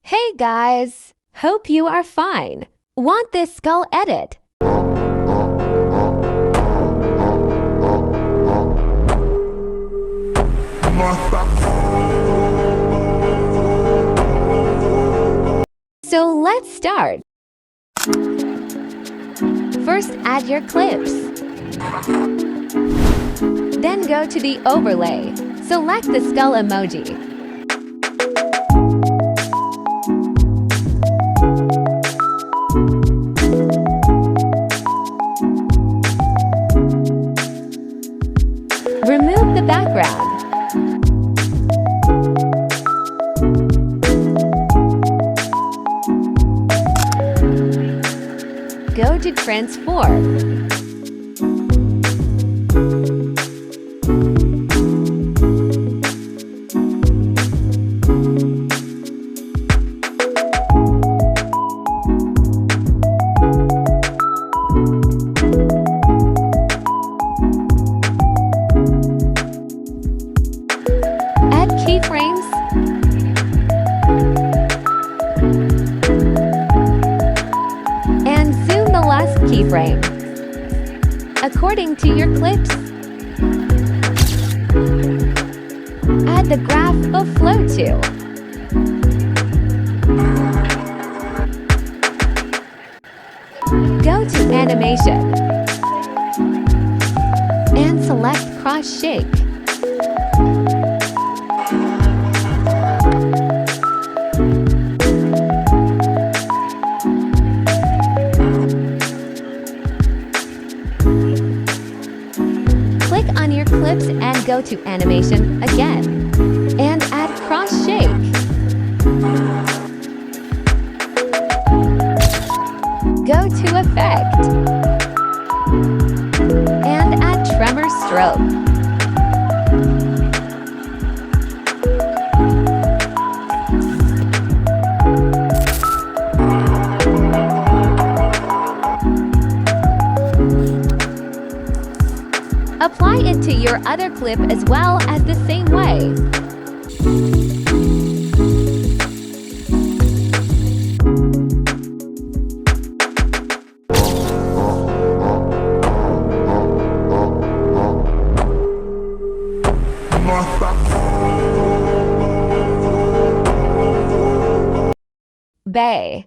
Hey guys! Hope you are fine. Want this skull edit? So let's start. First, add your clips. Then go to the overlay. Select the skull emoji. Remove the background. Go to transform. Add keyframes. And zoom the last keyframe according to your clips. Add the graph of flow to. Go to animation and select cross shake. Click on your clips and go to animation again and add cross shake. Go to effect and add tremor stroke. Apply it to your other clip as well as the same way. Bay.